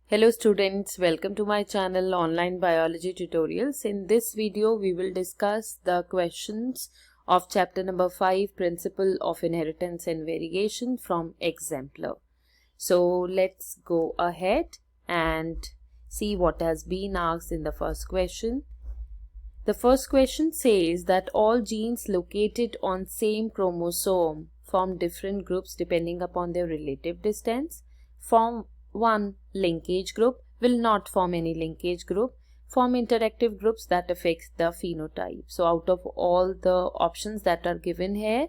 Hello students, welcome to my channel Online Biology Tutorials. In this video, we will discuss the questions of chapter number 5, Principle of Inheritance and Variation from Exemplar. So let's go ahead and see what has been asked in the first question. The first question says that all genes located on same chromosome form different groups depending upon their relative distance. Form one linkage group, will not form any linkage group, form interactive groups that affect the phenotype. So out of all the options that are given here,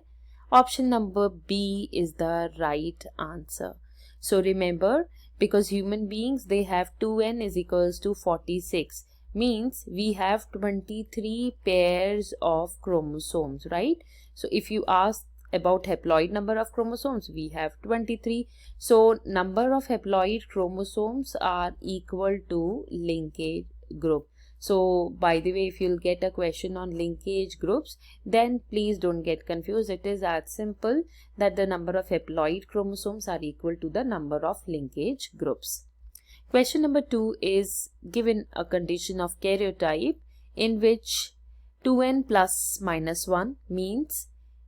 option number B is the right answer. So remember, because human beings, they have 2n is equals to 46, means we have 23 pairs of chromosomes, right? So if you ask about haploid number of chromosomes, we have 23. So number of haploid chromosomes are equal to linkage group. So by the way, if you'll get a question on linkage groups, then please don't get confused. It is as simple that the number of haploid chromosomes are equal to the number of linkage groups. Question number 2 is given a condition of karyotype in which 2n plus minus 1 means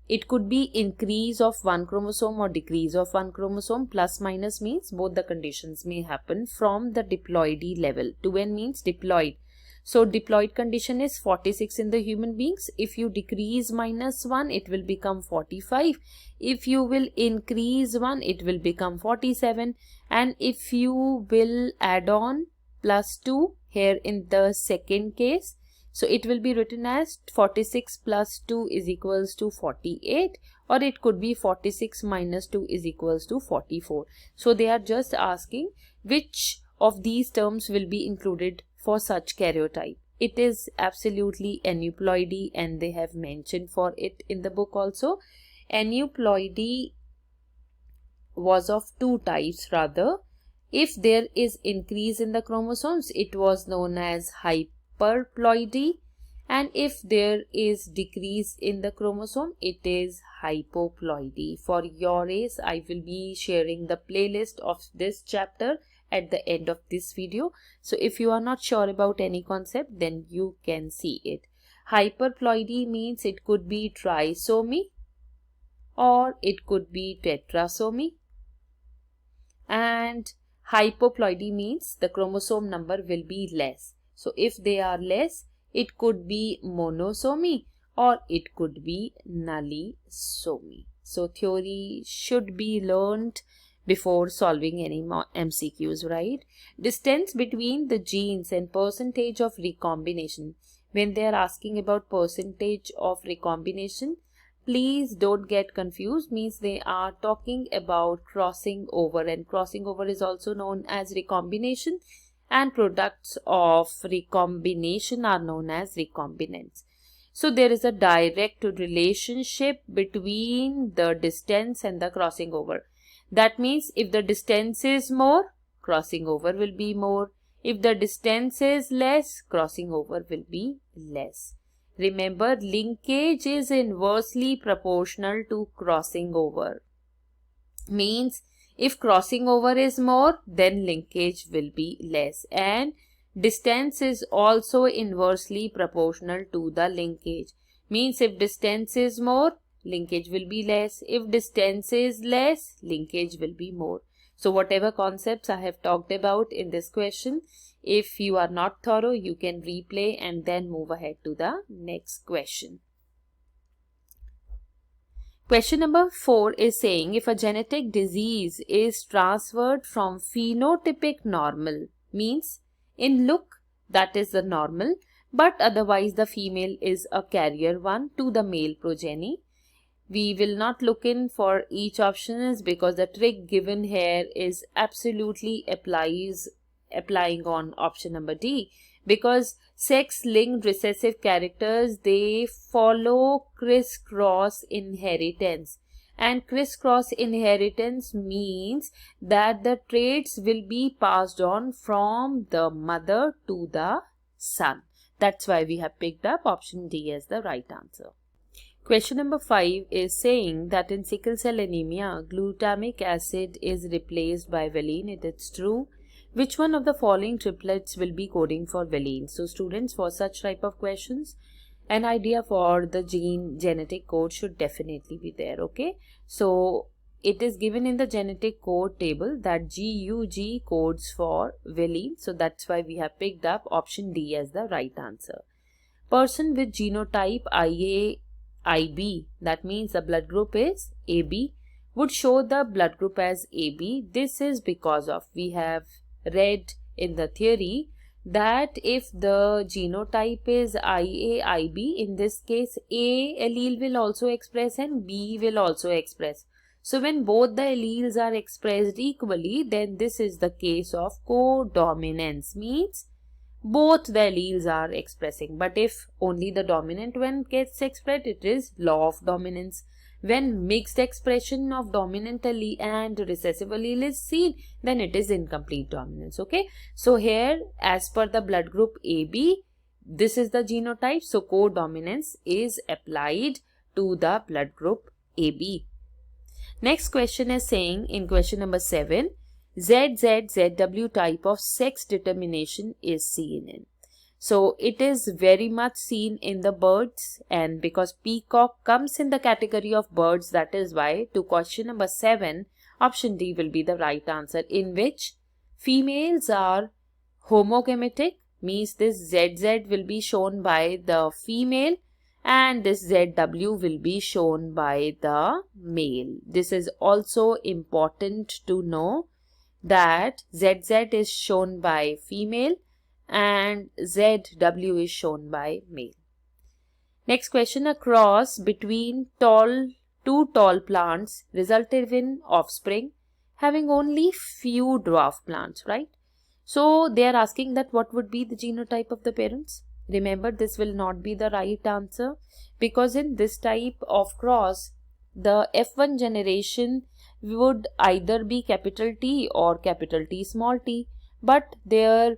it could be increase of one chromosome or decrease of one chromosome. Plus minus means both the conditions may happen from the diploidy level. 2n means diploid. So diploid condition is 46 in the human beings. If you decrease minus 1, it will become 45. If you will increase 1, it will become 47. And if you will add on plus 2 here in the second case, so it will be written as 46 plus 2 is equals to 48, or it could be 46 minus 2 is equals to 44. So they are just asking which of these terms will be included for such karyotype. It is absolutely aneuploidy, and they have mentioned for it in the book also. Aneuploidy was of two types rather. If there is increase in the chromosomes, it was known as hyperploidy, and if there is decrease in the chromosome, it is hypoploidy. For your race, I will be sharing the playlist of this chapter at the end of this video. So if you are not sure about any concept, then you can see it. Hyperploidy means it could be trisomy or it could be tetrasomy, and hypoploidy means the chromosome number will be less. So if they are less, it could be monosomy or it could be nullisomy. So theory should be learned before solving any more MCQs, right? Distance between the genes and percentage of recombination. When they are asking about percentage of recombination, please don't get confused, means they are talking about crossing over, and crossing over is also known as recombination, and products of recombination are known as recombinants. So there is a direct relationship between the distance and the crossing over. That means if the distance is more, crossing over will be more. If the distance is less, crossing over will be less. Remember, linkage is inversely proportional to crossing over. Means if crossing over is more, then linkage will be less, and distance is also inversely proportional to the linkage. Means if distance is more, linkage will be less. If distance is less, linkage will be more. So whatever concepts I have talked about in this question, if you are not thorough, you can replay and then move ahead to the next question. Question number 4 is saying if a genetic disease is transferred from phenotypic normal, means in look that is the normal, but otherwise the female is a carrier one, to the male progeny. We will not look in for each options because the trick given here is absolutely applying on option number D, because sex-linked recessive characters, they follow crisscross inheritance, and crisscross inheritance means that the traits will be passed on from the mother to the son. That's why we have picked up option D as the right answer. Question number 5 is saying that in sickle cell anemia, glutamic acid is replaced by valine. It is true. Which one of the following triplets will be coding for valine? So students, for such type of questions, an idea for the gene genetic code should definitely be there. Okay, so it is given in the genetic code table that GUG codes for valine, so that's why we have picked up option D as the right answer. Person with genotype IA-IB, that means the blood group is AB, would show the blood group as AB. This is because of, we have read in the theory that if the genotype is IA-IB, in this case A allele will also express and B will also express. So when both the alleles are expressed equally, then this is the case of codominance, means both the alleles are expressing. But if only the dominant one gets expressed, it is law of dominance. When mixed expression of dominant allele and recessive allele is seen, then it is incomplete dominance. Okay, so here as per the blood group AB, this is the genotype, so codominance is applied to the blood group AB. Next question is saying in question number 7, ZZZW type of sex determination is seen in. So it is very much seen in the birds, and because peacock comes in the category of birds, that is why to question number 7, option D will be the right answer, in which females are homogametic, means this ZZ will be shown by the female and this ZW will be shown by the male. This is also important to know that ZZ is shown by female and ZW is shown by male. Next question, a cross between two tall plants resulted in offspring having only few dwarf plants, right? So they are asking that what would be the genotype of the parents. Remember, this will not be the right answer, because in this type of cross, the F1 generation would either be capital T or capital T small t, but their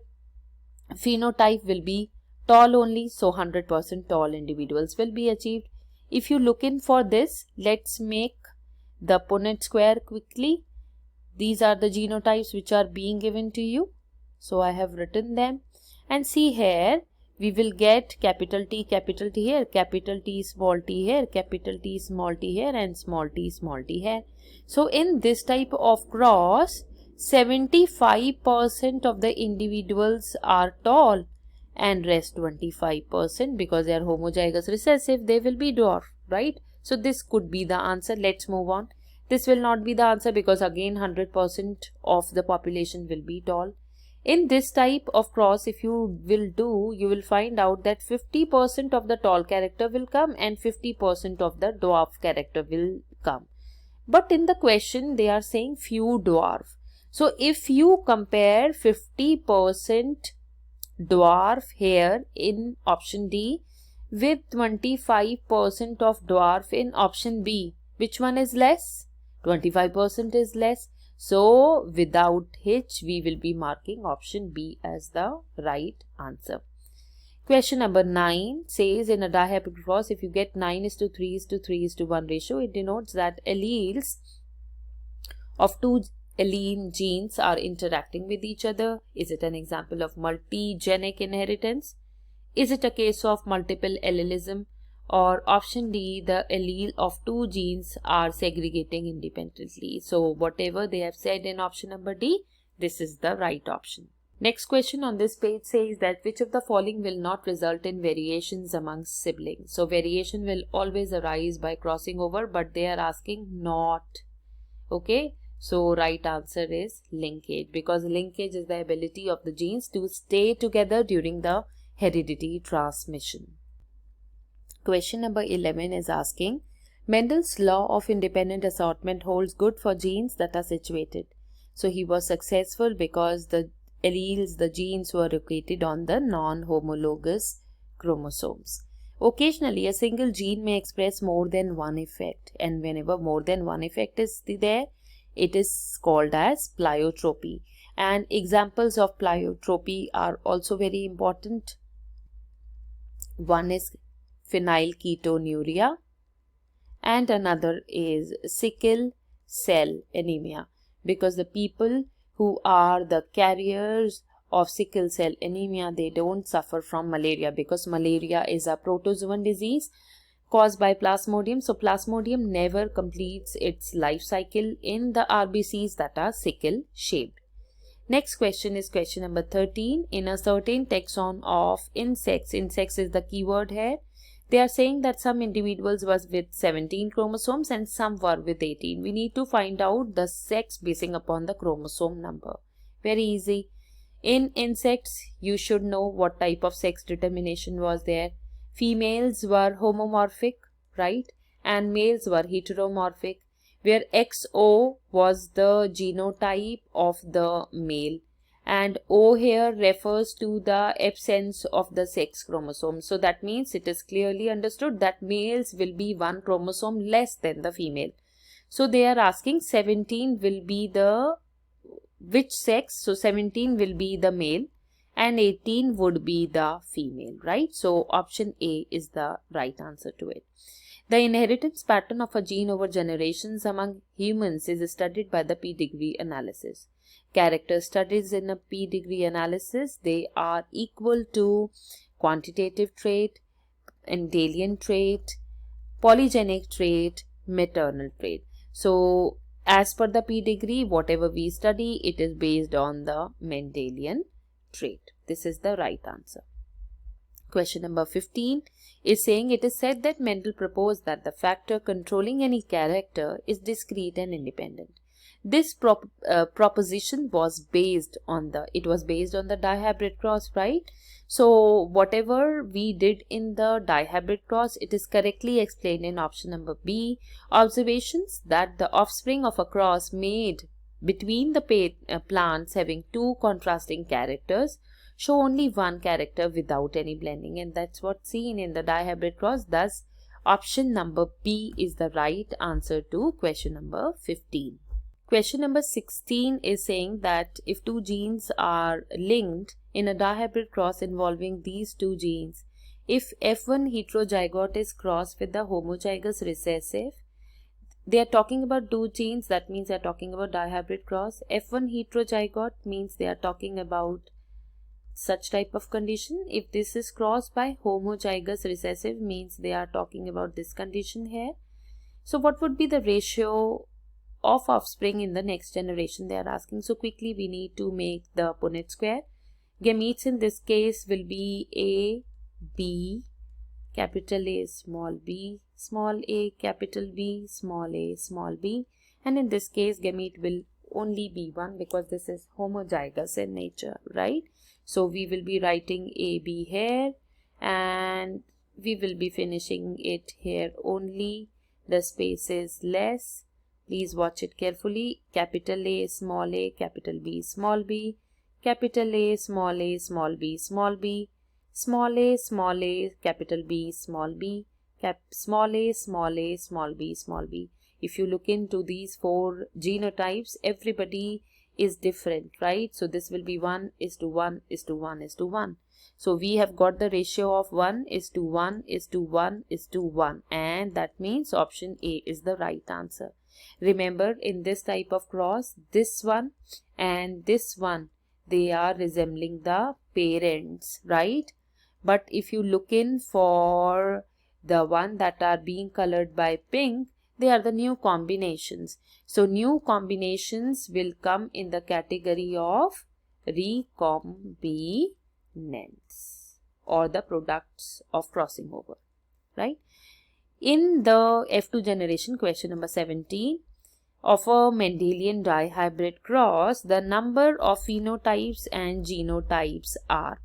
phenotype will be tall only, so 100% tall individuals will be achieved. If you look in for this, let's make the Punnett square quickly. These are the genotypes which are being given to you, so I have written them, and see here we will get capital T here, capital T small t here, capital T small t here, and small t here. So in this type of cross, 75% of the individuals are tall and rest 25%, because they are homozygous recessive, they will be dwarf, right? So this could be the answer. Let's move on. This will not be the answer, because again 100% of the population will be tall. In this type of cross, if you will find out that 50% of the tall character will come and 50% of the dwarf character will come. But in the question, they are saying few dwarf. So if you compare 50% dwarf here in option D with 25% of dwarf in option B, which one is less? 25% is less. So without hitch, we will be marking option B as the right answer. Question number 9 says, in a dihaploid cross, if you get 9:3:3:1 ratio, it denotes that alleles of two allele genes are interacting with each other. Is it an example of multigenic inheritance? Is it a case of multiple allelism? Or option D, the allele of two genes are segregating independently. So whatever they have said in option number D, this is the right option. Next question on this page says that which of the following will not result in variations amongst siblings. So variation will always arise by crossing over, but they are asking not. Okay, so right answer is linkage, because linkage is the ability of the genes to stay together during the heredity transmission. Question number 11 is asking, Mendel's law of independent assortment holds good for genes that are situated. So he was successful because the alleles, the genes, were located on the non-homologous chromosomes. Occasionally, a single gene may express more than one effect, and whenever more than one effect is there, it is called as pleiotropy. And examples of pleiotropy are also very important. One is phenylketonuria and another is sickle cell anemia, because the people who are the carriers of sickle cell anemia, they don't suffer from malaria, because malaria is a protozoan disease caused by Plasmodium. So Plasmodium never completes its life cycle in the RBCs that are sickle shaped. Next question is question number 13. In a certain taxon of insects is the keyword here. They are saying that some individuals was with 17 chromosomes and some were with 18. We need to find out the sex basing upon the chromosome number. Very easy. In insects, you should know what type of sex determination was there. Females were homomorphic, right? And males were heteromorphic, where XO was the genotype of the male. And O here refers to the absence of the sex chromosome. So that means it is clearly understood that males will be one chromosome less than the female. So they are asking 17 will be the which sex? So 17 will be the male and 18 would be the female, right? So option A is the right answer to it. The inheritance pattern of a gene over generations among humans is studied by the pedigree analysis. Character studies in a pedigree analysis, they are equal to quantitative trait, Mendelian trait, polygenic trait, maternal trait. So as per the pedigree, whatever we study, it is based on the Mendelian trait. This is the right answer. Question number 15 is saying it is said that Mendel proposed that the factor controlling any character is discrete and independent. This proposition was based on the dihybrid cross, right? So whatever we did in the dihybrid cross, it is correctly explained in option number B. Observations that the offspring of a cross made between the plants having two contrasting characters show only one character without any blending, and that's what's seen in the dihybrid cross. Thus, option number B is the right answer to question number 15. Question number 16 is saying that if two genes are linked in a dihybrid cross involving these two genes, if F1 heterozygote is crossed with the homozygous recessive, they are talking about two genes, that means they are talking about dihybrid cross. F1 heterozygote means they are talking about such type of condition. If this is crossed by homozygous recessive, means they are talking about this condition here. So what would be the ratio of offspring in the next generation, they are asking. So quickly we need to make the Punnett square. Gametes in this case will be A, B, capital A, small b, small a, capital B, small a, small b. And in this case, gamete will only be one because this is homozygous in nature, right? So we will be writing AB here and we will be finishing it here only. The space is less. Please watch it carefully. Capital A, small a, capital B, small b, capital A, small a, small b, small b, small a, capital B, small b, small a, small a, small b, small b. If you look into these four genotypes, everybody is different, right? So this will be 1:1:1:1:1. So we have got the ratio of 1:1:1:1:1, and that means option A is the right answer. Remember, in this type of cross, this one and this one, they are resembling the parents, right? But if you look in for the one that are being colored by pink, they are the new combinations. So new combinations will come in the category of recombinants or the products of crossing over, right? In the F2 generation, question number 17, of a Mendelian dihybrid cross, the number of phenotypes and genotypes are.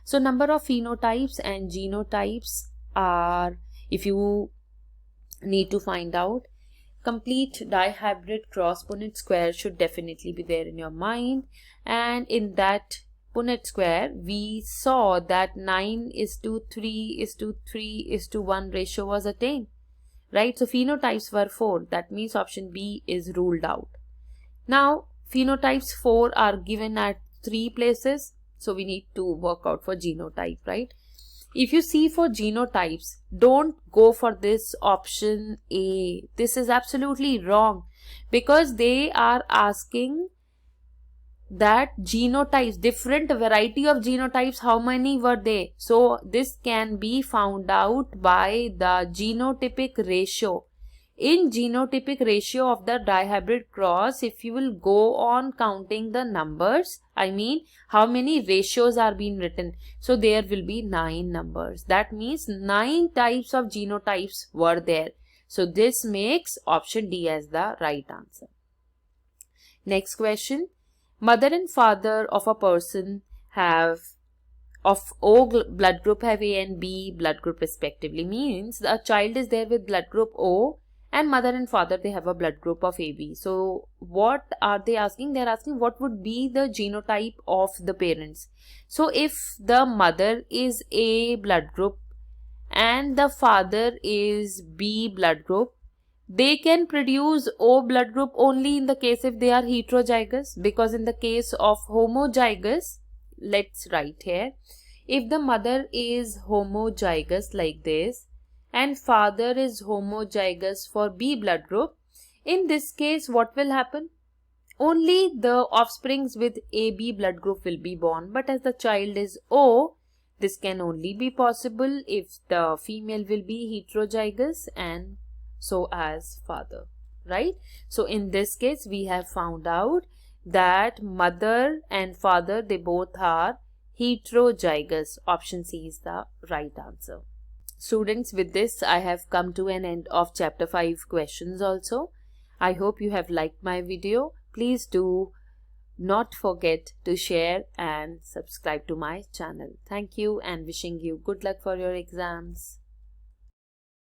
So number of phenotypes and genotypes are, if you need to find out, complete dihybrid cross Punnett square should definitely be there in your mind. And in that Punnett square, we saw that 9:3:3:1 ratio was attained, right? So phenotypes were 4. That means option B is ruled out. Now phenotypes 4 are given at 3 places. So we need to work out for genotype, right? If you see for genotypes, don't go for this option A. This is absolutely wrong because they are asking that genotypes, different variety of genotypes, how many were they? So this can be found out by the genotypic ratio. In genotypic ratio of the dihybrid cross, if you will go on counting the numbers, I mean how many ratios are being written, so there will be 9 numbers. That means 9 types of genotypes were there. So this makes option D as the right answer. Next question. Mother and father of a person have of O blood group have A and B blood group respectively, means a child is there with blood group O and mother and father, they have a blood group of AB. So what are they asking? They are asking what would be the genotype of the parents. So if the mother is A blood group and the father is B blood group, they can produce O blood group only in the case if they are heterozygous, because in the case of homozygous, let's write here, if the mother is homozygous like this and father is homozygous for B blood group, in this case what will happen? Only the offsprings with AB blood group will be born, but as the child is O, this can only be possible if the female will be heterozygous and so as father, right? So in this case we have found out that mother and father, they both are heterozygous. Option C is the right answer. Students, with this I have come to an end of chapter 5 questions also. I hope you have liked my video. Please do not forget to share and subscribe to my channel. Thank you and wishing you good luck for your exams.